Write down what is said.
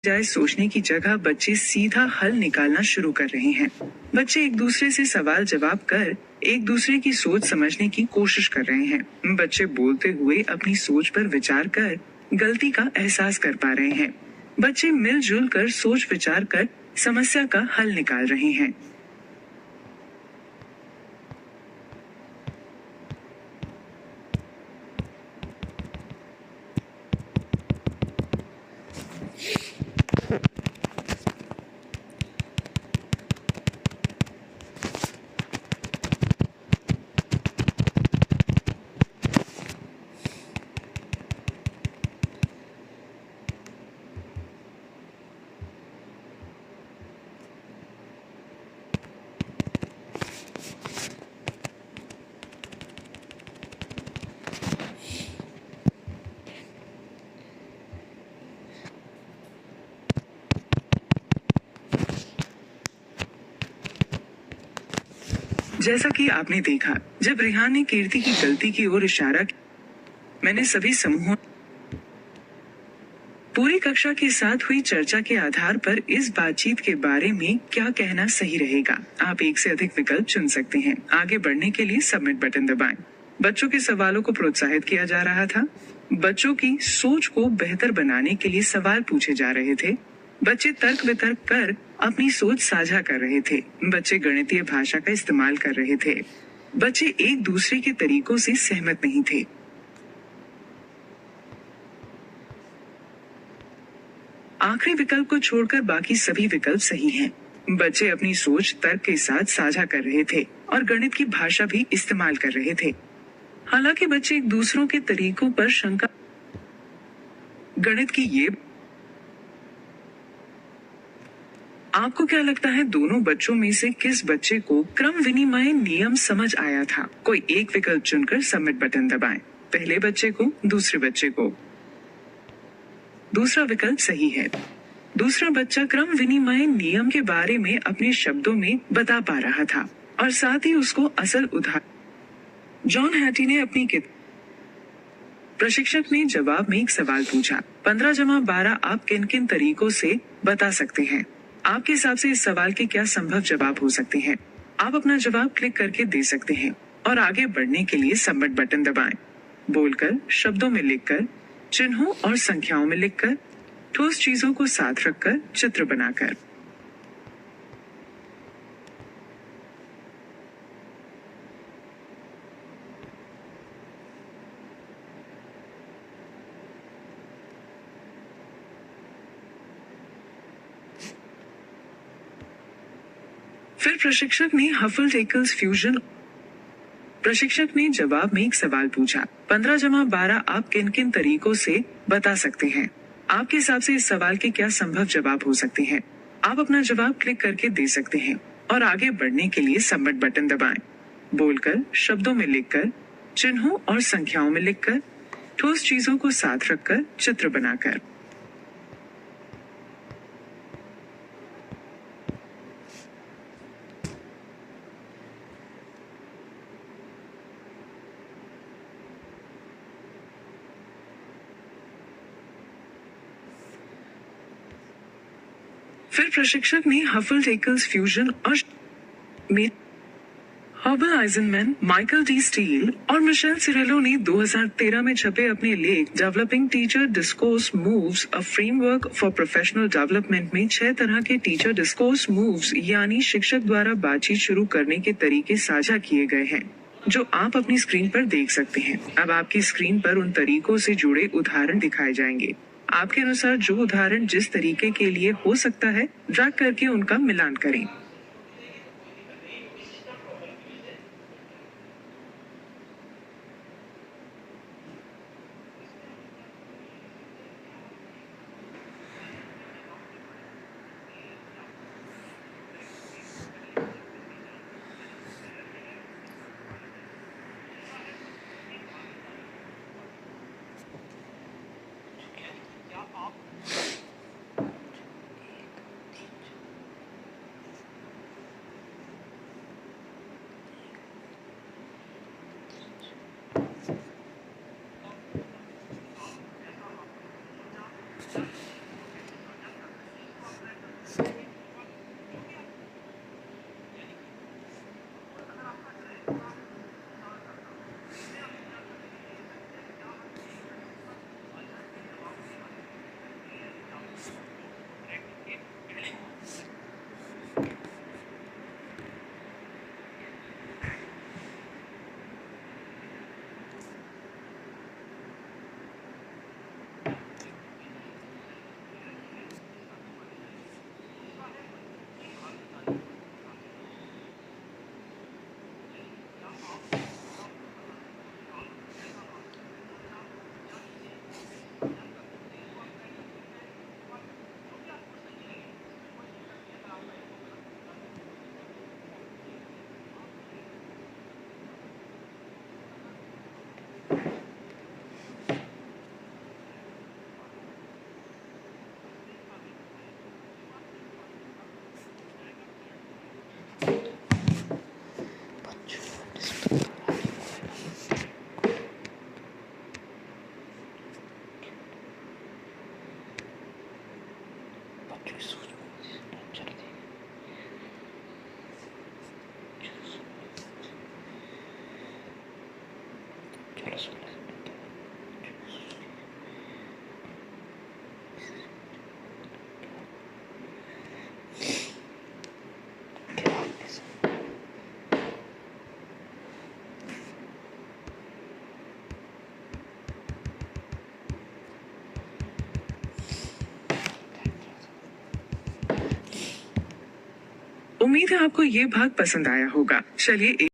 जाए सोचने की जगह बच्चे सीधा हल निकालना शुरू कर रहे हैं। बच्चे एक दूसरे से सवाल जवाब कर एक दूसरे की सोच समझने की कोशिश कर रहे हैं। बच्चे बोलते हुए अपनी सोच पर विचार कर गलती का एहसास कर पा रहे हैं। बच्चे मिलजुल कर सोच विचार कर समस्या का हल निकाल रहे हैं। जैसा कि आपने देखा, जब रेहान ने कीर्ति की गलती की ओर इशारा किया, मैंने सभी समूहों पूरी कक्षा के साथ हुई चर्चा के आधार पर इस बातचीत के बारे में क्या कहना सही रहेगा। आप एक से अधिक विकल्प चुन सकते हैं। आगे बढ़ने के लिए सबमिट बटन दबाएं। बच्चों के सवालों को प्रोत्साहित किया जा रहा था। बच्चों की सोच को बेहतर बनाने के लिए सवाल पूछे जा रहे थे। बच्चे तर्क वितर्क कर अपनी सोच साझा कर रहे थे। बच्चे गणितीय भाषा का इस्तेमाल कर रहे थे। बच्चे एक दूसरे के तरीकों से सहमत नहीं थे। आखिरी विकल्प को छोड़कर बाकी सभी विकल्प सही हैं। बच्चे अपनी सोच तर्क के साथ साझा कर रहे थे और गणित की भाषा भी इस्तेमाल कर रहे थे। हालांकि बच्चे एक दूसरों के तरीकों पर शंका गणित की ये आपको क्या लगता है, दोनों बच्चों में से किस बच्चे को क्रम विनिमय नियम समझ आया था? कोई एक विकल्प चुनकर सबमिट बटन दबाएं। पहले बच्चे को, दूसरे बच्चे को। दूसरा विकल्प सही है। दूसरा बच्चा क्रम विनिमय नियम के बारे में अपने शब्दों में बता पा रहा था और साथ ही उसको असल उदाहरण। जॉन हैटी ने अपनी प्रशिक्षक ने जवाब में एक सवाल पूछा, 15 जमा 12 आप किन किन तरीकों से बता सकते हैं? आपके हिसाब से इस सवाल के क्या संभव जवाब हो सकते हैं? आप अपना जवाब क्लिक करके दे सकते हैं और आगे बढ़ने के लिए सबमिट बटन दबाएं। बोलकर, शब्दों में लिखकर, चिन्हों और संख्याओं में लिखकर, ठोस चीजों को साथ रखकर, चित्र बनाकर। फिर प्रशिक्षक ने जवाब में एक सवाल पूछा, 15 जमा 12 आप किन किन तरीकों से बता सकते हैं? आपके हिसाब से इस सवाल के क्या संभव जवाब हो सकते हैं? आप अपना जवाब क्लिक करके दे सकते हैं और आगे बढ़ने के लिए सबमिट बटन दबाएं। बोलकर, शब्दों में लिखकर, चिन्हों और संख्याओं में लिखकर, ठोस चीजों को साथ रखकर, चित्र बनाकर। फिर प्रशिक्षक ने हफल टेकल्स फ्यूजन और हर्बल आइजनमैन, माइकल डी स्टील और मिशेल सिरेलो ने 2013 में छपे अपने लेख developing teacher discourse moves a framework for professional development में 6 तरह के टीचर डिस्कोर्स मूव्स यानी शिक्षक द्वारा बातचीत शुरू करने के तरीके साझा किए गए हैं, जो आप अपनी स्क्रीन पर देख सकते हैं। अब आपकी स्क्रीन पर उन तरीकों से जुड़े उदाहरण दिखाए जाएंगे। आपके अनुसार जो उदाहरण जिस तरीके के लिए हो सकता है, ड्रैग करके उनका मिलान करें। उम्मीद है आपको ये भाग पसंद आया होगा। चलिए